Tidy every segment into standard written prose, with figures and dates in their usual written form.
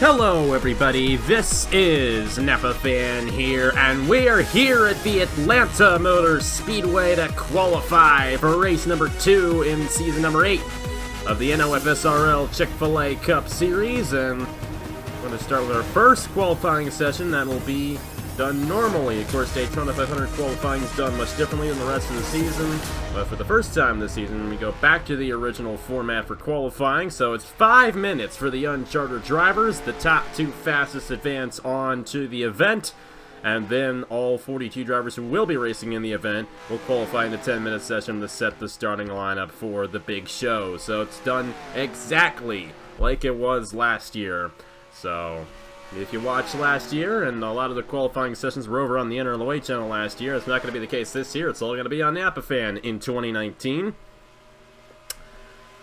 Hello everybody, this is Napa Fan here, and we are here at the Atlanta Motor Speedway to qualify for race number 2 in season number 8 of the NOFSRL Chick-fil-A Cup Series, and we're going to start with our first qualifying session that will be done normally. Of course, Daytona 500 qualifying is done much differently than the rest of the season, but for the first time this season, we go back to the original format for qualifying, so it's 5 minutes for the uncharted drivers. The top 2 fastest advance on to the event, and then all 42 drivers who will be racing in the event will qualify in a 10-minute session to set the starting lineup for the big show. So it's done exactly like it was last year. So if you watched last year, and a lot of the qualifying sessions were over on the NRLOA channel last year, it's not going to be the case this year. It's all going to be on Napa Fan in 2019.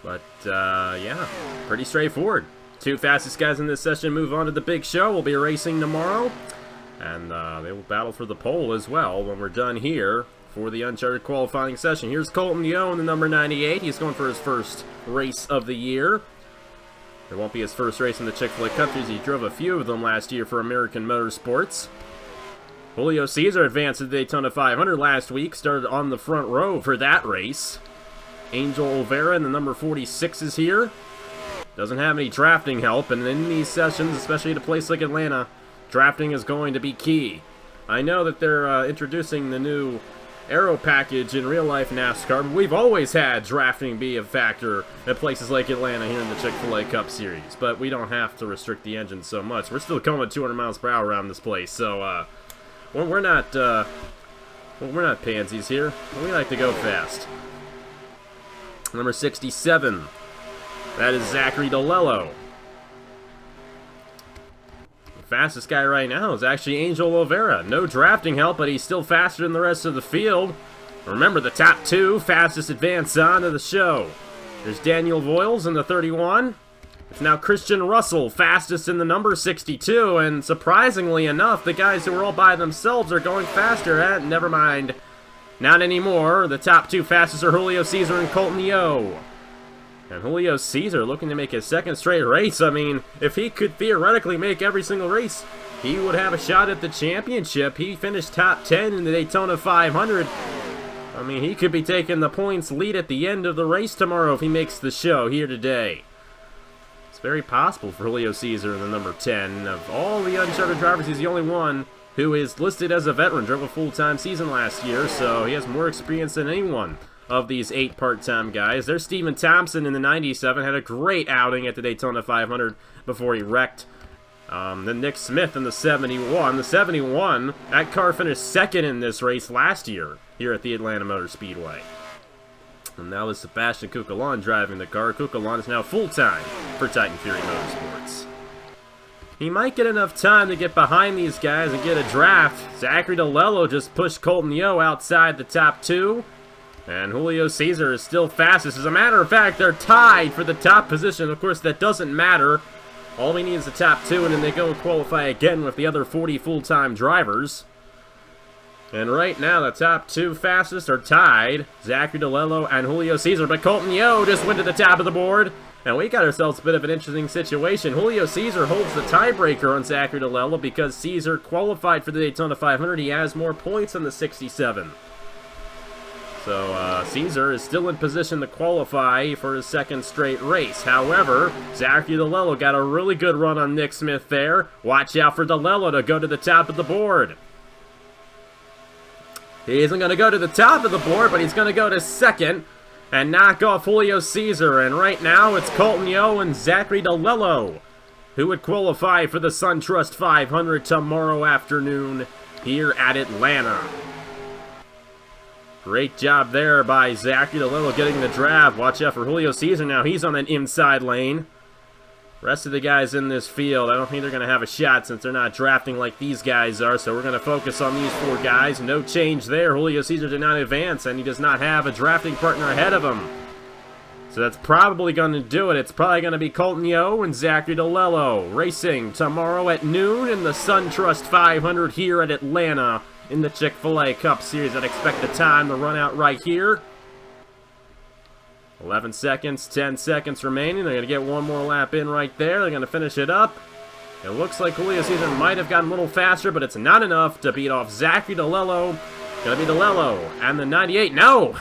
But, yeah, pretty straightforward. 2 fastest guys in this session move on to the big show. We'll be racing tomorrow, and they will battle for the pole as well when we're done here for the uncharted qualifying session. Here's Colton Yo in the number 98. He's going for his first race of the year. It won't be his first race in the Chick-fil-A Cup Series. He drove a few of them last year for American Motorsports. Julio Cesar advanced to the Daytona 500 last week, started on the front row for that race. Angel Olvera in the number 46 is here. Doesn't have any drafting help, and in these sessions, especially at a place like Atlanta, drafting is going to be key. I know that they're introducing the new aero package in real-life NASCAR, but we've always had drafting be a factor at places like Atlanta here in the Chick-fil-A Cup Series, but we don't have to restrict the engine so much. We're still going 200 miles per hour around this place, so we're not pansies here. We like to go fast. Number 67, that is Zachary DeLello. Fastest guy right now is actually Angel Olvera. No drafting help, but he's still faster than the rest of the field. Remember, the top 2 fastest advance on to the show. There's Daniel Voiles in the 31. It's now Christian Russell, fastest in the number 62, and surprisingly enough, the guys who are all by themselves are going faster. Never mind. Not anymore. The top 2 fastest are Julio Cesar and Colton Yo. And Julio Cesar looking to make his 2nd straight race. I mean, if he could theoretically make every single race, he would have a shot at the championship. He finished top 10 in the Daytona 500. I mean, he could be taking the points lead at the end of the race tomorrow if he makes the show here today. It's very possible for Julio Cesar in the number 10. Of all the uncharted drivers, he's the only one who is listed as a veteran. Drove a full-time season last year, so he has more experience than anyone of these 8 part-time guys. There's Stephen Thompson in the 97, had a great outing at the Daytona 500 before he wrecked. Then Nick Smith in the 71. The 71, that car finished 2nd in this race last year here at the Atlanta Motor Speedway. And now is Sebastian Cucalon driving the car. Cucalon is now full-time for Titan Fury Motorsports. He might get enough time to get behind these guys and get a draft. Zachary DeLello just pushed Colton Yo outside the top 2. And Julio Cesar is still fastest. As a matter of fact, they're tied for the top position. Of course, that doesn't matter. All we need is the top 2, and then they go and qualify again with the other 40 full-time drivers. And right now, the top 2 fastest are tied. Zachary DeLello and Julio Cesar. But Colton Yo just went to the top of the board. And we got ourselves a bit of an interesting situation. Julio Cesar holds the tiebreaker on Zachary DeLello because Cesar qualified for the Daytona 500. He has more points than the 67. So, Cesar is still in position to qualify for his 2nd straight race. However, Zachary DeLello got a really good run on Nick Smith there. Watch out for DeLello to go to the top of the board. He isn't going to go to the top of the board, but he's going to go to 2nd and knock off Julio Cesar. And right now, it's Colton Yo and Zachary DeLello who would qualify for the SunTrust 500 tomorrow afternoon here at Atlanta. Great job there by Zachary DeLello getting the draft. Watch out for Julio Cesar now. He's on an inside lane. Rest of the guys in this field, I don't think they're going to have a shot since they're not drafting like these guys are, so we're going to focus on these 4 guys. No change there. Julio Cesar did not advance, and he does not have a drafting partner ahead of him. So that's probably going to do it. It's probably going to be Colton Yo and Zachary DeLello racing tomorrow at noon in the SunTrust 500 here at Atlanta in the Chick-fil-A Cup Series. I'd expect the time to run out right here. 11 seconds, 10 seconds remaining. They're going to get one more lap in right there. They're going to finish it up. It looks like Julio Cesar might have gotten a little faster, but it's not enough to beat off Zachary DeLello. Gonna be DeLello and the 98. No!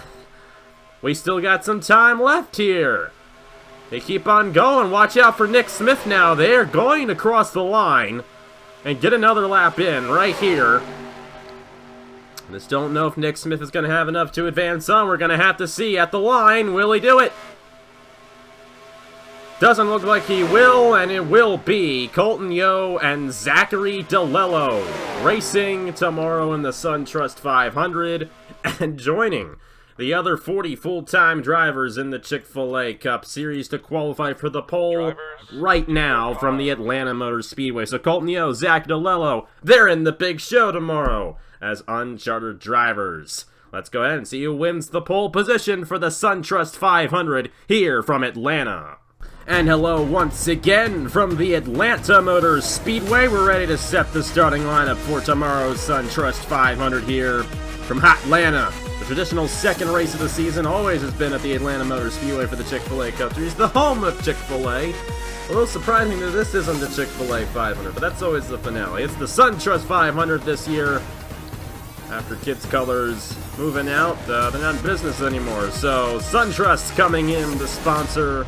We still got some time left here. They keep on going. Watch out for Nick Smith now. They're going to cross the line and get another lap in right here. Just don't know if Nick Smith is going to have enough to advance on. We're going to have to see at the line. Will he do it? Doesn't look like he will, and it will be Colton Yo and Zachary DeLello racing tomorrow in the SunTrust 500 and joining the other 40 full-time drivers in the Chick-fil-A Cup Series to qualify for the pole right now from the Atlanta Motor Speedway. So Colton Yo, Zach DeLello, they're in the big show tomorrow as unchartered drivers. Let's go ahead and see who wins the pole position for the SunTrust 500 here from Atlanta. And hello once again from the Atlanta Motor Speedway. We're ready to set the starting lineup for tomorrow's SunTrust 500 here from Hotlanta. The traditional second race of the season always has been at the Atlanta Motor Speedway for the Chick-fil-A Cup Series, the home of Chick-fil-A. A little surprising that this isn't the Chick-fil-A 500, but that's always the finale. It's the SunTrust 500 this year. After Kids Colors moving out, they're not in business anymore. So SunTrust coming in to sponsor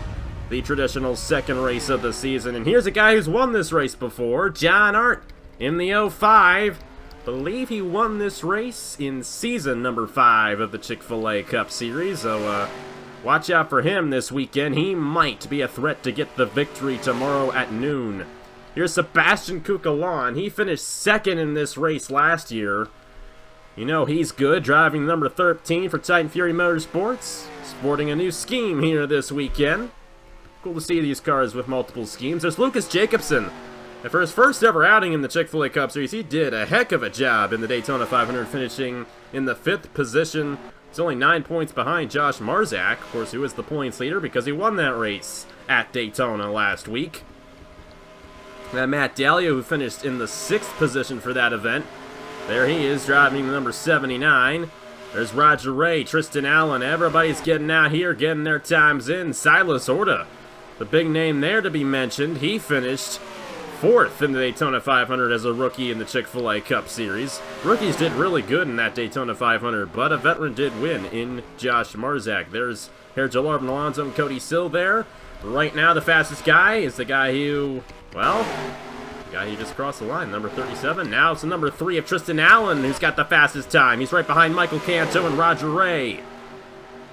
the traditional second race of the season. And here's a guy who's won this race before, John Art, in the 05. Believe he won this race in season number 5 of the Chick-fil-A Cup Series. So watch out for him this weekend. He might be a threat to get the victory tomorrow at noon. Here's Sebastian Cucalon. He finished second in this race last year. You know he's good, driving number 13 for Titan Fury Motorsports. Sporting a new scheme here this weekend. Cool to see these cars with multiple schemes. There's Lucas Jacobson. And for his first ever outing in the Chick-fil-A Cup Series, he did a heck of a job in the Daytona 500, finishing in the 5th position. He's only 9 points behind Josh Marzak, of course, who is the points leader because he won that race at Daytona last week. And Matt Dahlia, who finished in the 6th position for that event. There he is, driving the number 79. There's Roger Ray, Tristan Allen. Everybody's getting out here, getting their times in. Silas Horta, the big name there to be mentioned. He finished 4th in the Daytona 500 as a rookie in the Chick-fil-A Cup Series. Rookies did really good in that Daytona 500, but a veteran did win in Josh Marzak. There's Herjel Alonso and Cody Sill there. Right now, the fastest guy is the guy who, well, the guy who just crossed the line, number 37. Now it's the number 3 of Tristan Allen, who's got the fastest time. He's right behind Michael Canto and Roger Ray.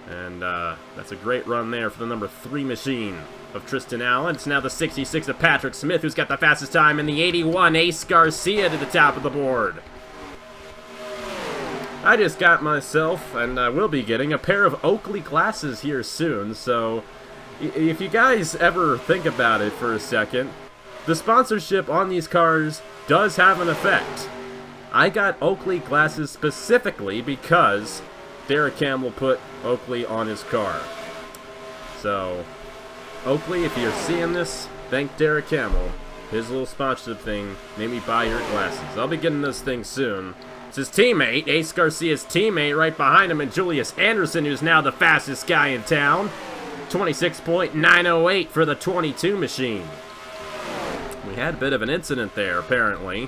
And that's a great run there for the number 3 machine of Tristan Allen. It's now the 66 of Patrick Smith, who's got the fastest time, and the 81 Ace Garcia to the top of the board. I just got myself, and I will be getting, a pair of Oakley glasses here soon, so if you guys ever think about it for a second, the sponsorship on these cars does have an effect. I got Oakley glasses specifically because Derek Campbell put Oakley on his car. So Oakley, if you're seeing this, thank Derek Campbell. His little sponsorship thing made me buy your glasses. I'll be getting those things soon. It's his teammate, Ace Garcia's teammate, right behind him, and Julius Anderson, who's now the fastest guy in town. 26.908 for the 22 machine. We had a bit of an incident there, apparently.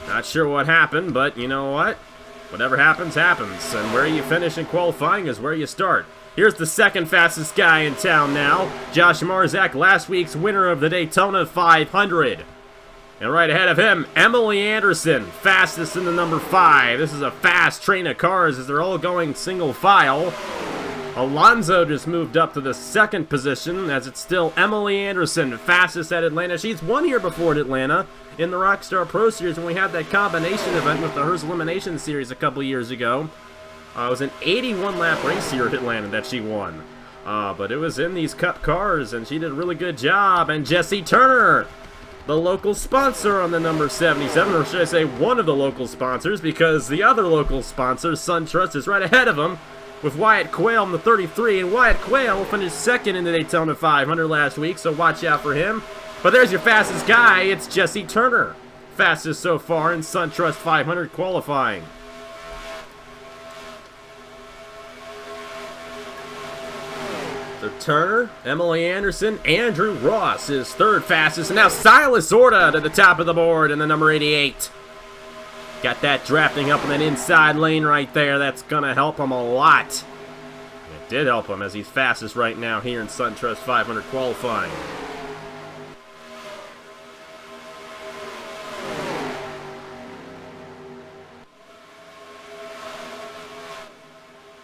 Not sure what happened, but you know what? Whatever happens, happens. And where you finish in qualifying is where you start. Here's the second fastest guy in town now. Josh Marzak, last week's winner of the Daytona 500. And right ahead of him, Emily Anderson, fastest in the number 5. This is a fast train of cars as they're all going single file. Alonso just moved up to the 2nd position as it's still Emily Anderson, fastest at Atlanta. She's won here before at Atlanta in the Rockstar Pro Series when we had that combination event with the Hers Elimination Series a couple years ago. It was an 81-lap race here at Atlanta that she won. But it was in these Cup cars, and she did a really good job. And Jesse Turner, the local sponsor on the number 77, or should I say one of the local sponsors, because the other local sponsor, SunTrust, is right ahead of him with Wyatt Quayle in the 33. And Wyatt Quayle finished 2nd in the Daytona 500 last week, so watch out for him. But there's your fastest guy. It's Jesse Turner. Fastest so far in SunTrust 500 qualifying. So Turner, Emily Anderson, Andrew Ross is third fastest. And now Silas Orta to the top of the board in the number 88. Got that drafting up in that inside lane right there. That's going to help him a lot. It did help him as he's fastest right now here in SunTrust 500 qualifying.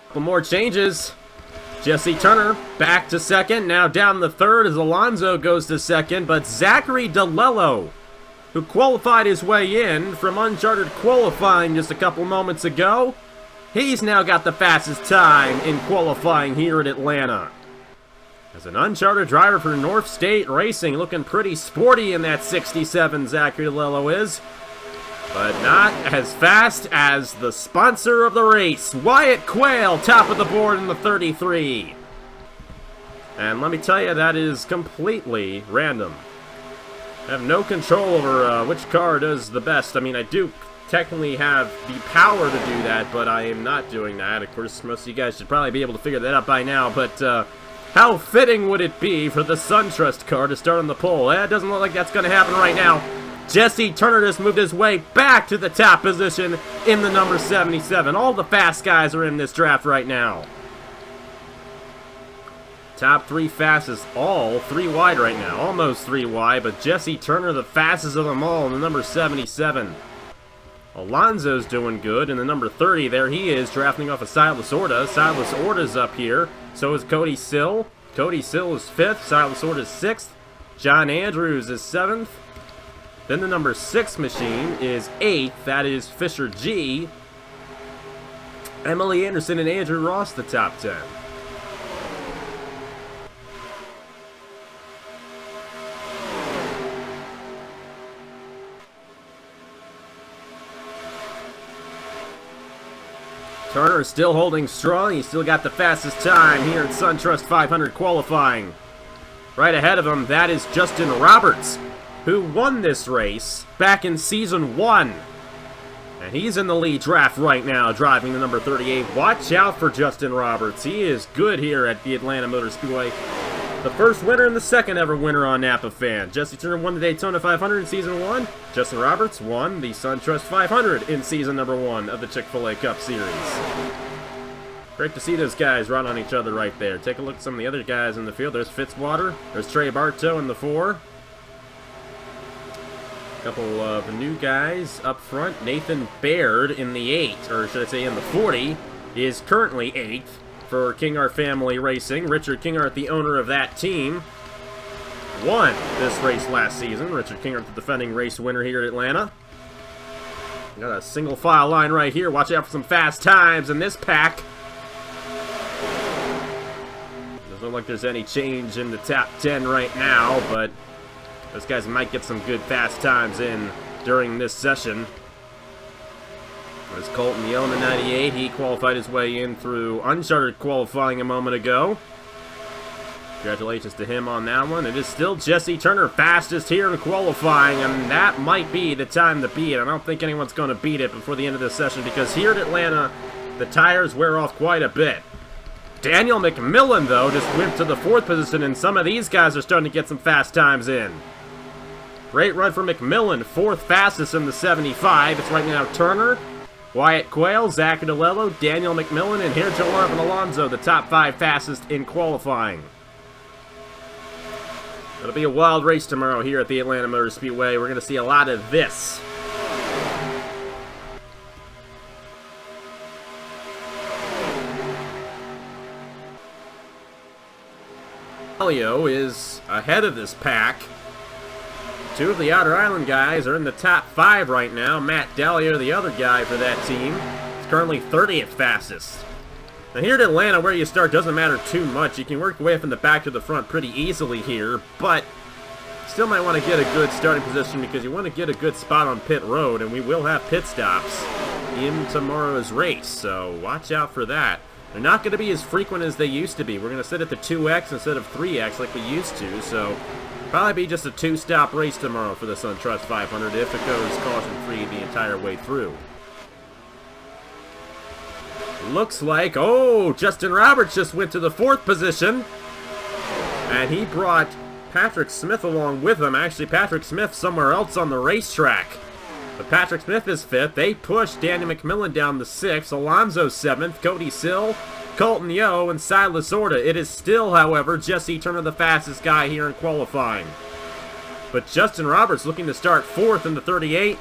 Couple more changes. Jesse Turner back to second. Now down the third as Alonso goes to second. But Zachary DeLello, who qualified his way in from uncharted qualifying just a couple moments ago, he's now got the fastest time in qualifying here at Atlanta. As an uncharted driver for North State Racing, looking pretty sporty in that 67, Zachary DeLello is. But not as fast as the sponsor of the race, Wyatt Quayle, top of the board in the 33. And let me tell you, that is completely random. I have no control over which car does the best. I mean, I do technically have the power to do that, but I am not doing that. Of course, most of you guys should probably be able to figure that out by now, but how fitting would it be for the SunTrust car to start on the pole? It doesn't look like that's going to happen right now. Jesse Turner just moved his way back to the top position in the number 77. All the fast guys are in this draft right now. Top three fastest, all three wide right now. Almost three wide, but Jesse Turner the fastest of them all in the number 77. Alonso's doing good in the number 30. There he is, drafting off of Silas Orta. Silas Orta's up here. So is Cody Sill. Cody Sill is 5th. Silas Orta is 6th. John Andrews is 7th. Then the number 6 machine is 8th. That is Fisher G. Emily Anderson and Andrew Ross, the top 10. Turner is still holding strong. He's still got the fastest time here in SunTrust 500 qualifying. Right ahead of him, that is Justin Roberts, who won this race back in Season 1. And he's in the lead draft right now, driving the number 38. Watch out for Justin Roberts. He is good here at the Atlanta Motor Speedway. The first winner and the second ever winner on Napa Fan. Jesse Turner won the Daytona 500 in Season 1. Justin Roberts won the SunTrust 500 in Season number 1 of the Chick-fil-A Cup Series. Great to see those guys run on each other right there. Take a look at some of the other guys in the field. There's Fitzwater. There's Trey Bartow in the 4. Couple of new guys up front. Nathan Baird in the 8, or should I say in the 40, is currently 8th for King Art Family Racing. Richard Kingart, the owner of that team, won this race last season. Richard Kingart, the defending race winner here at Atlanta. Got a single file line right here. Watch out for some fast times in this pack. Doesn't look like there's any change in the top 10 right now, but those guys might get some good fast times in during this session. There's Colton Young, the 98. He qualified his way in through uncharted qualifying a moment ago. Congratulations to him on that one. It is still Jesse Turner fastest here in qualifying, and that might be the time to beat it. I don't think anyone's going to beat it before the end of this session, because here at Atlanta, the tires wear off quite a bit. Daniel McMillan, though, just went to the 4th position, and some of these guys are starting to get some fast times in. Great run for McMillan, 4th fastest in the 75. It's right now Turner, Wyatt Quayle, Zachary DeLello, Daniel McMillan, and here Joe Marvin Alonso, the top 5 fastest in qualifying. It'll be a wild race tomorrow here at the Atlanta Motor Speedway. We're going to see a lot of this. Elio is ahead of this pack. 2 of the Outer Island guys are in the top 5 right now. Matt Dallier, the other guy for that team, is currently 30th fastest. Now here at Atlanta, where you start doesn't matter too much. You can work your way from the back to the front pretty easily here, but still might want to get a good starting position because you want to get a good spot on pit road, and we will have pit stops in tomorrow's race, so watch out for that. They're not going to be as frequent as they used to be. We're going to sit at the 2X instead of 3X like we used to, so probably be just a 2-stop race tomorrow for the SunTrust 500 if it goes caution-free the entire way through. Looks like, oh, Justin Roberts just went to the 4th position. and he brought Patrick Smith along with him. Actually, Patrick Smith somewhere else on the racetrack. But Patrick Smith is 5th. They pushed Danny McMillan down to 6th. Alonso 7th. Cody Sill, Colton Yo, and Silas Orta. It is still, however, Jesse Turner the fastest guy here in qualifying. But Justin Roberts looking to start 4th in the 38.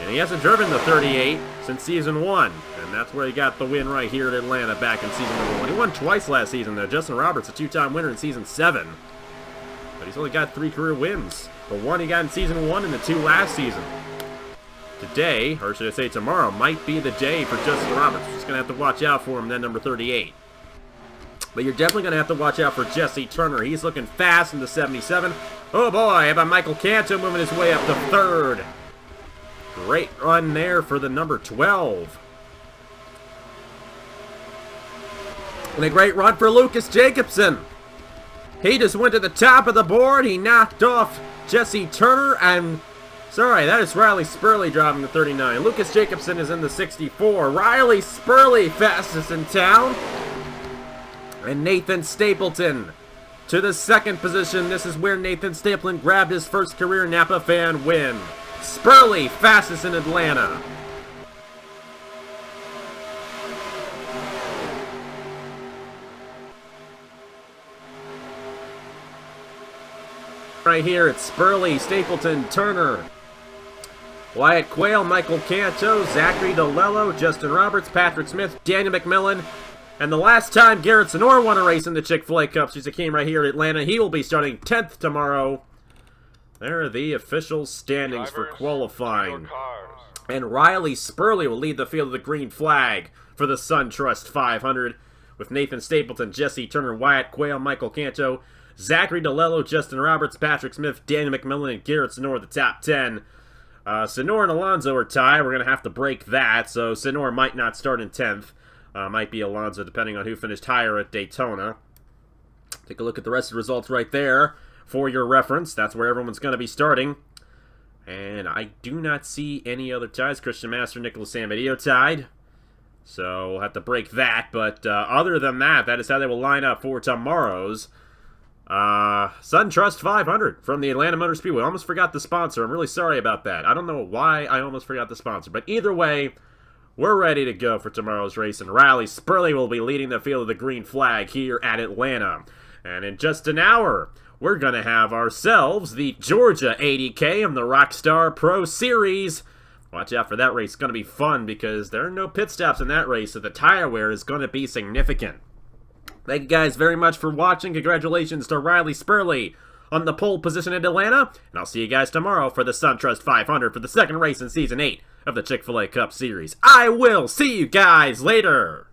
And he hasn't driven the 38 since Season 1. And that's where he got the win right here at Atlanta back in Season 1. He won twice last season, though. Justin Roberts, a 2-time winner in Season 7. But he's only got 3 career wins. The 1 he got in Season 1 and the 2 last season. Today, or should I say tomorrow, might be the day for Justin Roberts. Just going to have to watch out for him, then number 38. But you're definitely going to have to watch out for Jesse Turner. He's looking fast in the 77. Oh boy, how about Michael Canto moving his way up to 3rd. Great run there for the number 12. And a great run for Lucas Jacobson. He just went to the top of the board. He knocked off Jesse Turner and... Sorry, that is Riley Spurley driving the 39. Lucas Jacobson is in the 64. Riley Spurley fastest in town. And Nathan Stapleton to the 2nd position. This is where Nathan Stapleton grabbed his first career Napa fan win. Spurley fastest in Atlanta. Right here, it's Spurley, Stapleton, Turner, Wyatt Quayle, Michael Canto, Zachary DeLello, Justin Roberts, Patrick Smith, Daniel McMillan, and the last time Garrett Sonor won a race in the Chick-fil-A Cup Series came right here at Atlanta. He will be starting 10th tomorrow. There are the official standings for qualifying. And Riley Spurley will lead the field of the green flag for the SunTrust 500 with Nathan Stapleton, Jesse Turner, Wyatt Quayle, Michael Canto, Zachary DeLello, Justin Roberts, Patrick Smith, Daniel McMillan, and Garrett Sonor, the top 10. Sonor and Alonso are tied. We're going to have to break that, so Sonor might not start in 10th. Might be Alonso, depending on who finished higher at Daytona. Take a look at the rest of the results right there for your reference. That's where everyone's going to be starting. And I do not see any other ties. Christian Master, Nicholas Samadillo tied. So we'll have to break that. But other than that, that is how they will line up for tomorrow's SunTrust 500 from the Atlanta Motor Speedway. Almost forgot the sponsor. I'm really sorry about that. I don't know why I almost forgot the sponsor. But either way, we're ready to go for tomorrow's race. And Riley Spurley will be leading the field of the green flag here at Atlanta. And in just an hour, we're going to have ourselves the Georgia 80K of the Rockstar Pro Series. Watch out for that race. It's going to be fun because there are no pit stops in that race, so the tire wear is going to be significant. Thank you guys very much for watching. Congratulations to Riley Spurley on the pole position at Atlanta. And I'll see you guys tomorrow for the SunTrust 500 for the second race in Season 8 of the Chick-fil-A Cup Series. I will see you guys later.